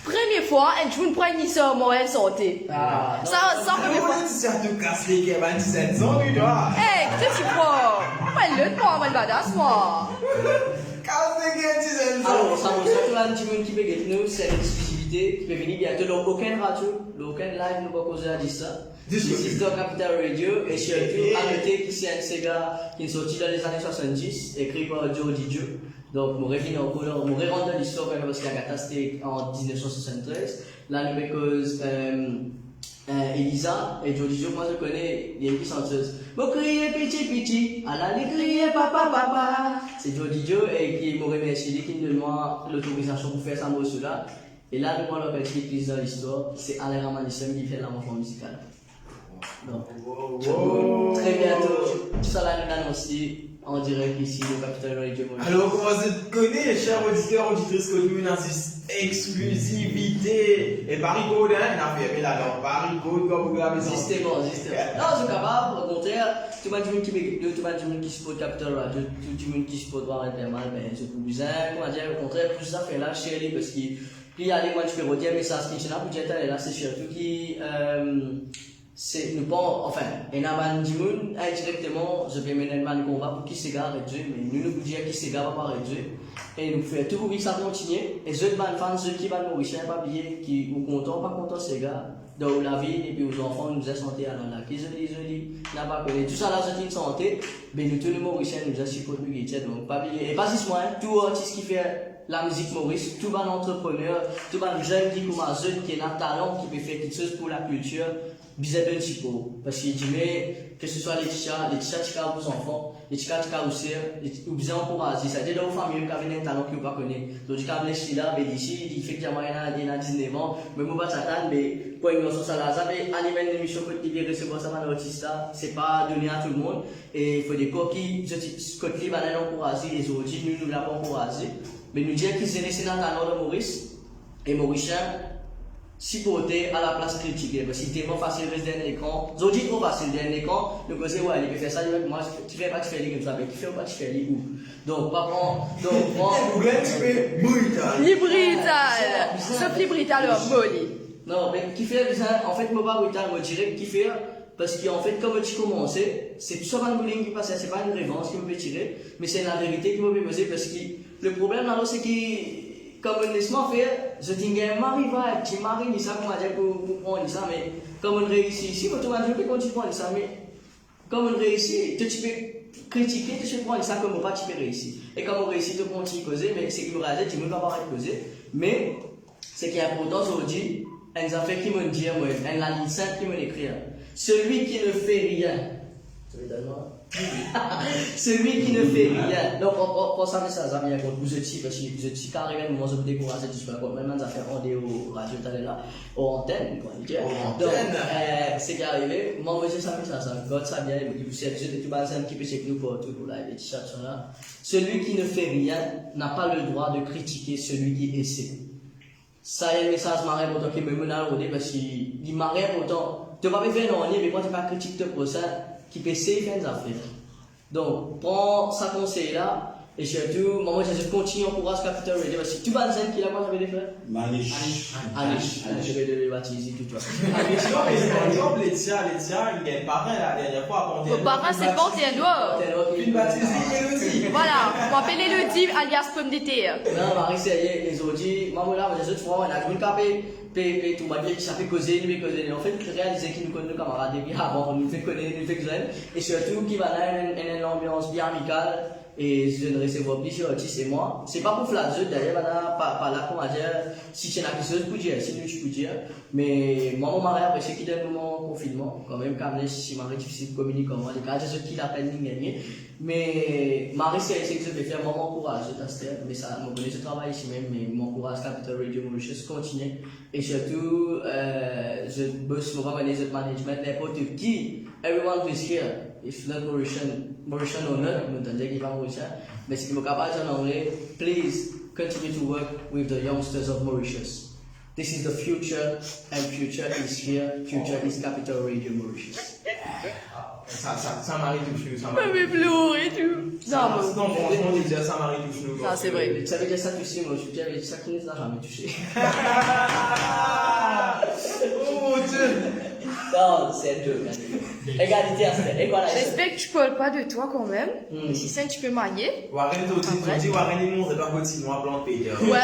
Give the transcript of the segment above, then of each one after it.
Première fois, je ne prends ni ça, moi, elle sortait. Ça, première fois. Tu te casses les gueules à 17 ans, tu vois. Hé, qu'est-ce que tu crois? Moi, le moi, moi, le badass, moi. Casse les gueules, 17 ans. Alors, ça me semble un petit peu qui peut gagner nous, c'est l'exclusivité qui peut venir bientôt. Donc, aucun radio, aucun live nous va causer à dire ça. This is the Capital Radio, et surtout, à noter que c'est un Sega qui est sorti dans les années 70, écrit par Joe Didio. Donc, je reviens en couleur, je rentre dans l'histoire parce qu'il y a c'était en 1973. Là, nous cause Elisa et Joe Didio, moi je connais, il y a une petite chanteuse. Vous criez petit petit, à la criez papa papa. C'est Joe Didio et qui m'a remercié, qui me donne l'autorisation pour faire ça morceau là. Et là, nous allons faire qui dans l'histoire, c'est Alain Ramanissem qui fait la mention musicale. Donc, très bientôt, tout ça là nous annoncé en direct ici au Capital Radio. Alors, comment tu te connais, chers auditeurs, auditrices, que nous avons exclusivité. Et Paris Code, hein, il a fermé là, donc Paris Code, comme vous l'avez dit. Justement. Non, c'est capable, au contraire, tout le monde qui m'écoute, tout le monde qui supporte Capital Radio, tout le monde qui supporte Voir Intermal, ben, c'est plus bizarre, comment dire, au contraire, plus ça fait là, chérie, parce qu'il y a les mois, tu peux redire, mais ça, ce qui est là, pour dire, là, c'est surtout qui, c'est nous pas enfin et n'aban dimoun indirectement je vais mener un combat pour qui s'égare réduire mais nous nous dire qui s'égare pas réduire et nous faire tout pour que ça continue et ceux ban fans ceux qui vont mourir c'est pas billet qui ou content pas content s'égare dans la vie et puis aux enfants nous a santé alors là qui joli n'a pas connu tout ça là c'est une santé mais nous tous les mauriciens nous a supporté donc pas billet et pas juste moi tout artiste qui fait la musique Maurice, tout un entrepreneur, tout un jeune qui commence jeune qui a un talent qui peut faire quelque chose pour la culture, bizarre d'un petit peu. Parce qu'il dit, mais que ce soit les chats qui ont vos enfants, les chats qui ont aussi, ou bien encourager. Ça veut dire, dans vos familles, qui ont un talent qu'ils ne connaissent pas. Donc, ils ont les là, mais d'ici, il fait qu'il y a 19 ans, mais moi, je ne mais pour une raison, ça là, mais animer une émission que tu recevoir ça, un artiste là, c'est pas donné à tout le monde. Et il faut des coquilles, ce côté, va encourager les autres, nous l'avons encouragé. Mais nous dire qu'ils sont laissés dans la nord de Maurice, et Mauricien, si porté à la place critique, parce que c'est tellement facile de rester dans l'écran. Ils ont dit trop facile dans l'écran, donc c'est ouais, il peut faire ça, moi, tu fais pas de faire comme ça, mais tu fais pas de faire où. Donc, pas prendre, donc, prends. Tu fais brutal. Librital. Sauf Librital, Molly. Non, mais qui fait, en fait, moi, pas brutal, moi, direct, qui fait, parce qu'en fait, comme tu commençais, c'est tout ça un bullying qui passait, c'est pas une révérence qui me peut tirer, mais c'est la vérité qui me peut poser, parce que le problème, alors, c'est que, comme on laisse-moi faire, je dis, un mari va, tu maries, ni ça, comment dire, pour prendre ça, mais comme on réussit ici, moi, tout le monde, je peux continuer ça, mais comme on réussit, tu peux critiquer, tu peux prendre ça comme on pas, tu peux réussir. Et comme on réussit, tu continues à causer, mais c'est qu'il me reste, tu ne peux pas arrêter de causer, mais, ce qui est important aujourd'hui, un affaire qui me dit, moi, un la ligne simple qui me l'écrit, celui qui ne fait rien, celui qui ne fait rien. Donc, pour ça, ça, ça vient contre vous êtes parce que vous êtes carrément, moi, je vous décourage, je suis pas contre, même ça fait rendez-vous radio, là, aux antennes, quoi, donc, c'est qui arrivé, moi, je sais ça, God, ça vient, vous êtes, tout le monde qui peut checker nous pour tout, là, les t-shirts sont là. Celui qui ne fait rien n'a pas le droit de critiquer celui qui essaie. Ça y est, le message m'arrête autant qu'il me menace parce qu'il m'arrête autant. Tu vas pas faire non, mais moi, tu pas critiquer pour ça, qui peut essayer de faire des affaires. Donc, prends ça conseil là, et surtout, moi, je continue à encourager Capital Radio parce que tu vas dire qu'il a quoi, ça veut dire faire Manish. Je vais le baptiser tout toi. Par exemple, Laetitia, il y a un parrain la dernière fois à Vos parents, c'est porté un doigt. Une baptisée Elodie. Voilà, on m'appelle Elodie alias Pomme d'été. Non, Marie, c'est les autres, maman là, les autres fois, on a tout le capé. Tout le monde ça fait causer, en fait, réaliser qu'ils nous connaissent nos camarades depuis avant, on nous fait connaître, nous fait jeunes, et surtout qui va dans une ambiance bien amicale, et je ne recevoir plus sur Otis et moi. C'est pas pour flatter, d'ailleurs, pas là pour dire, si tu as quelque chose pour dire, si tu peux dire, mais moi, mon mari, après, c'est qu'il y a un moment confinement, quand même, quand si Marie difficile de communiquer comme moi, les gars, c'est ce qu'il appelle gagner. Mais Marie, c'est que je vais faire, moi, m'encourage, mais ça, mon bonnet, je travaille ici même, mais m'encourage Capital Radio Mauritius, continue. Et surtout, je bosse mon management, n'importe qui, everyone is here. if not Mauritian or not, nous t'en dire qu'il va Mauritian, mais si vous êtes capable en anglais, please continue to work with the youngsters of Mauritius. This is the future, and future is here. Future is Capital Radio Mauritius. Ça m'arrive touche nous. Je vais pleurer, tu. Non, franchement, déjà, ça m'arrive touche nous. Non, c'est vrai. Tu avais déjà ça touché, moi, je avais ça qui ne t'a jamais touché. Oh mon Dieu. Non, c'est un joke. Égalité à ce et quoi là? J'espère que tu parles pas de toi quand même. Si c'est un petit peu marié. Warren, tu dis Warren et monde, pas continuer à planter. Ouais.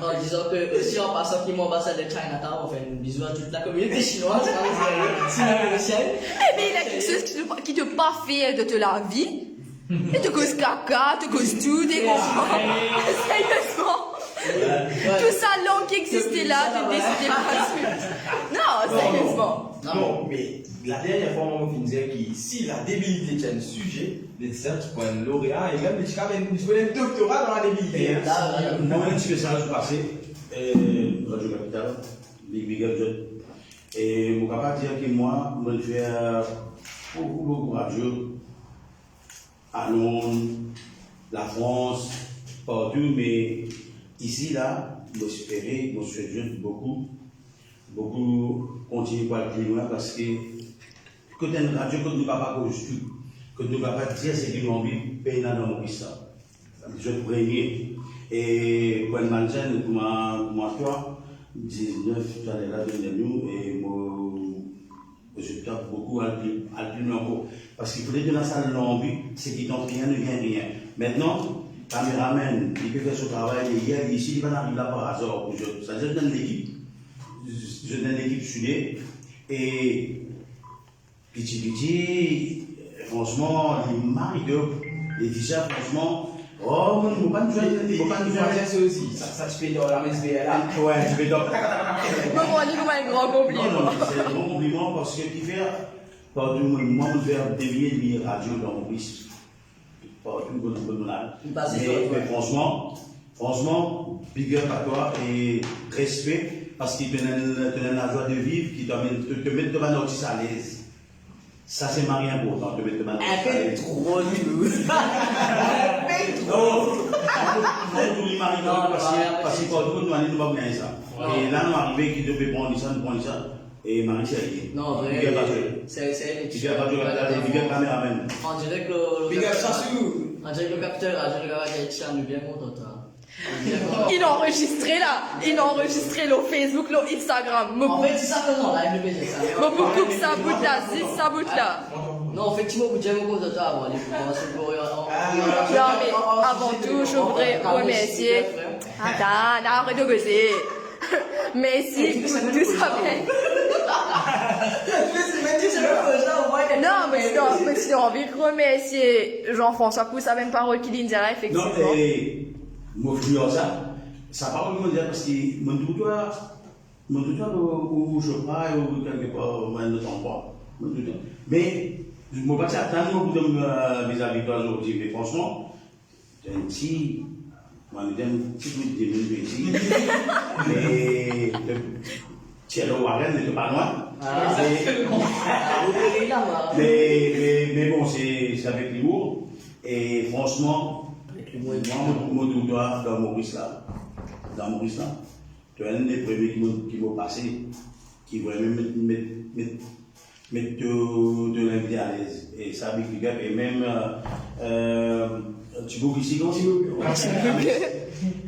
En disant que si en passant qui m'ambassade de Chinatown, on fait un bisou à toute la communauté chinoise, Eh bien, il y a quelque chose qui te pas fait de te la vie. Et te cause caca, te cause tout, des sérieusement. Tout ça long qui existait là, tu décidais pas de suite. Non, sérieusement. Non, mais la dernière fois, on me disait que si la débilité est un sujet, les étudiants qui prennent lauréat et même les étudiants qui prennent un doctorat dans la débilité. Moi, un petit message passé, Radio Capital, Big Up John. Et mon capable dire que moi, je fais beaucoup de radio à Londres, la France, partout, mais ici, là, j'espérais, je souhaite beaucoup continuer par le plus loin parce que quand tu as une radio, quand tu ne vas pas cause tout, quand tu ne vas pas dire ce qu'ils ont envie, payer dans mon ça. Je premier. Et pour une manchane, pour moi, toi, 19, tu as là de nous, et je tape beaucoup à le plus loin. Parce qu'il faudrait que dans ça l'envie, c'est qu'ils n'ont rien, ne gagne rien. Maintenant, caméraman, il peut faire son travail, et ici, il va arriver là par hasard. Ça, je donne l'équipe. Je donne l'équipe soudée. Et petit, franchement, les maris les t-shirts, franchement, oh, il ne faut pas nous faire ça aussi. Ça te fait dans la MSBL là. Ouais, je vais donc. Maman, on dit comme un grand compliment. Non, c'est un grand compliment parce que qui fait, moi, je vais faire des milliers de radios dans mon risque. Pas une bonne malade. Mais franchement, big up à toi et respect parce qu'il te donne la joie de vivre, qui te met devant notre à l'aise. Ça, c'est marrant important, te mettre devant notre à l'aise. Trop nul. Non, tous les maris, parce qu'il faut tout nous aller, nous va bien ça. Et là, nous arrivons qui devait prendre ça, et Marie, c'est rien. Non, vrai. C'est big up à toi, big up caméraman. On dirait que le. Big up Chassou. On dirait que le capteur, on dirait que le bien content. Il a enregistré là. Il a enregistré le Facebook, le Instagram. En fait, c'est ça que non, là, je vais dire ça. Bon, coupe ça bout là, zip ça bout là. Non, effectivement, vous dites mon content avant les Non, mais avant tout, je voudrais remercier. Attends, arrête de bosser. Merci pour tout ça. Non, mais j'ai envie de remercier Jean-François pour sa même parole qu'il dit là, effectivement. Non, et m'offrir ça parle de dire parce que mon tuteur où je parle ou quelque part, moi, ne t'en pas. Mais, je ne me pas attendre vis-à-vis de toi aujourd'hui, mais franchement, c'est un petit. Moi, je un petit peu de développé ici. Mais, Thierry Warren n'était pas loin. Mais bon, c'est avec l'humour. Et franchement, moi, je dois dans Maurice là. Tu es un des premiers qui m'ont passé, qui voulait même mettre de l'inviter à l'aise. Et ça, Big Up, et même Thibaut ici,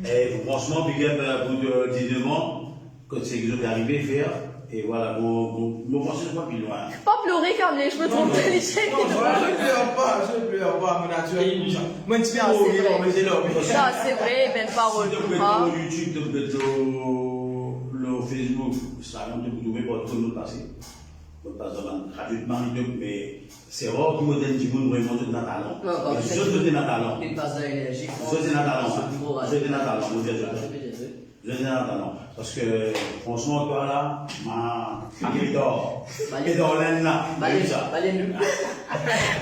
et franchement, Big Up pour 19 ans, quand c'est que je vais arriver à faire. Et voilà, mon pensée n'est pas plus loin. Pas pleurer comme les cheveux trop intelligents. Non, je pleure pas, mon naturel. Moi, tu fais mais j'ai l'homme. Non, c'est vrai, belle parole. Si tu peux YouTube, tu peux le Facebook, ça va te trouver pour tout le monde passer. Donc, pas gratuitement, mais c'est rare que modèle du monde vraiment de notre talent. Je suis de notre talent. Il passe à l'énergie. Je suis de notre talent. Je suis de notre talent. Je suis de notre talent. Parce que, franchement, toi là, ma. Et dans l'aine là. Allez,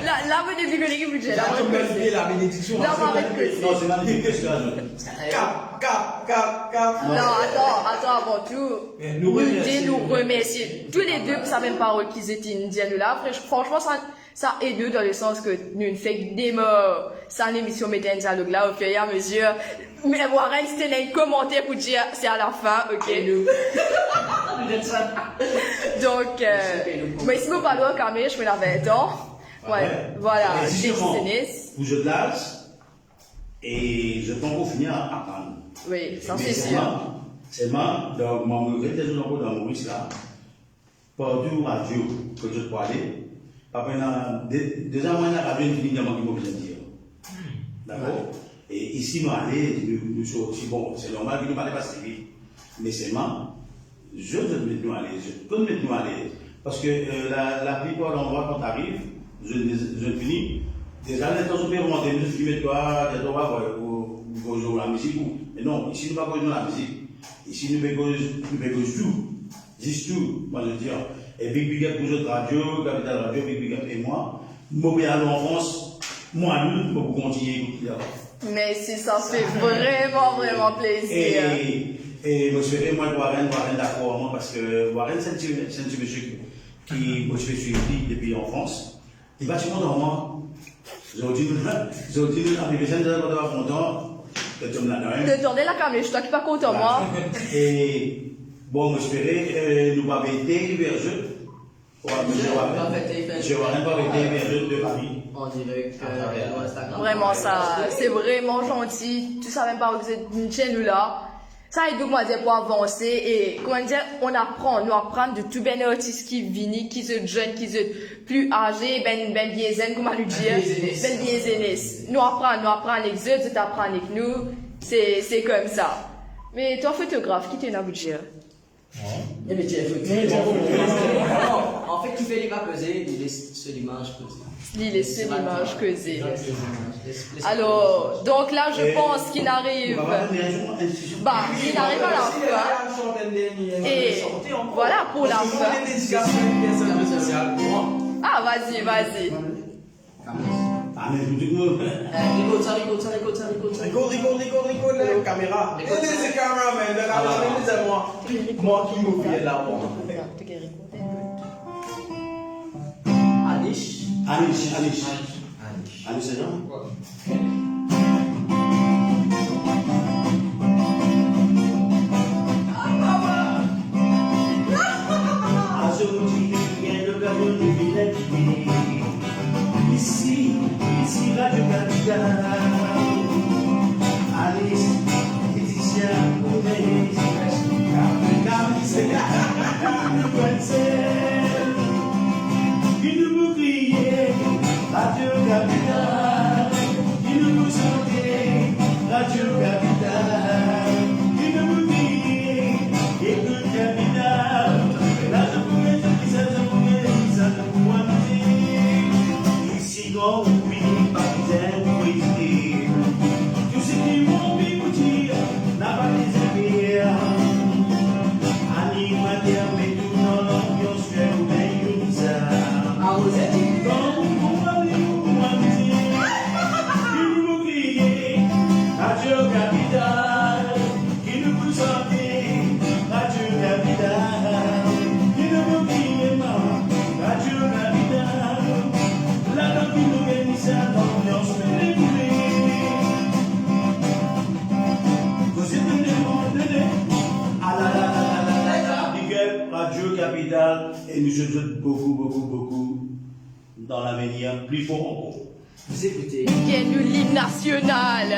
Là, vous devez connaître le budget. Là, J'ai vous devez oublié la bénédiction. Là, on va arrêter que Non, c'est magnifique, qu'est-ce que tu as Cap. Non, attends, avant tout. Nous remercions. Nous remercier tous les deux pour sa même parole qu'ils étaient indiennes là. Franchement, ça aide nous dans le sens que nous ne faisons des morts sans l'émission mettre un dialogue là au fur et à mesure. Mais Warren, c'était un commentaire pour dire c'est à la fin, ok? Donc, mais si vous parlez au caméra, je me l'avais 20 ans. Ouais, voilà, Et j'ai justement, tennis. pour je de l'âge, et je peux encore finir à apprendre. Oui, ça Mais c'est sûr. Seulement, dans mon dans Maurice là, partout radio que je peux aller, déjà moi, la radio, une ligne qui m'a besoin de dire. D'accord? Et ici, nous allons, nous sommes aussi bon, c'est normal que nous ne parlions pas si vite. Mais seulement, je veux mettre nous à l'aise, je peux mettre nous à l'aise. Parce que la plupart d'endroits, quand tu arrives, je finis. Déjà, les temps où tu remonter, je filme toi, tu vas jouer la musique. Mais non, ici, nous ne faisons pas la musique. Ici, nous faisons tout. Juste tout, moi je dis. Et Big Up pour notre radio, Capital Radio, Big Up et moi. Moi, je vais aller en France. Moi, nous, pour continuer. Mais si ça fait vraiment plaisir. Et je souhaite moi Warren d'accord moi parce que Warren c'est un petit monsieur qui moi je fais suivre depuis en France. Il va toujours dans moi. J'ai dit avec les gens de la content que tu me l'as De tourner la caméra, je suis pas content moi. Et bon, j'espérais nous pas été vers jeu. Je Warren pas été vers jeu de Paris. En direct sur Instagram. Vraiment ça, c'est vraiment gentil. Tu savais même pas que vous êtes une chaîne là. Ça aide donc moi dire pour avancer et comment dire, on apprend de tout ben artistes qui viennent, qui sont jeunes, qui sont plus âgés, ben bien zen, comment lui dire, ben bien zenes. Nous apprendre avec eux, tu apprends avec nous, c'est comme ça. Mais toi photographe, qui t'es dans le budget? Mais tu es en fait, tu fais les pas peser, il laisse seule image peser. Il est seule image que c'est. Alors, donc là, je pense qu'il arrive. Bah, il arrive à la fin. Et voilà pour la fin. Ah, vas-y. Ah, mais du coup. Record, la caméra. C'est cameraman, la caméra, c'est moi qui me fais là, moi. Anish, c'est non? Ici, Radio Capital. Alice, Laetitia, Oudé, qui nous criait, Radio Capital, qui nous chantait, Radio Capital, qui nous criait, écoute Capital, là je pouvais te dire, ça te pouvait dire, ici quand on finit par dire, tout ce qui m'ont mis pour dire, n'a pas des amis, animateur, mais tout dans l'ambiance, fait ou bien une ça. Radio Capital, qui nous pousse en vie, Radio Capital, qui nous motive, Radio Capital, la langue qui nous bénisse à l'ambiance, mais vous êtes Big Up, Radio Capital, et nous je souhaite beaucoup dans l'avenir, plus fort encore. Vous écoutez l'hymne national.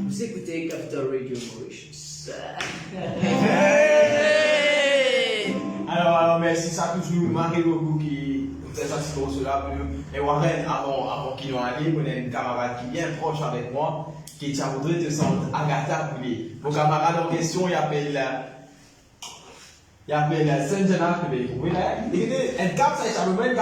Vous écoutez Capital Radio Mauritius. Hey! Alors, merci, ça touche nous, Marie beaucoup qui nous a sorti pour cela. Et Warren, avant qu'il nous aille, on a une camarade qui est bien proche avec moi, qui est voudrait te sentir Agatha Poulet. Mon camarade en question, il appelle Saint-Jean-Arc. Vous voyez là, il est un cap, ça, il s'appelle même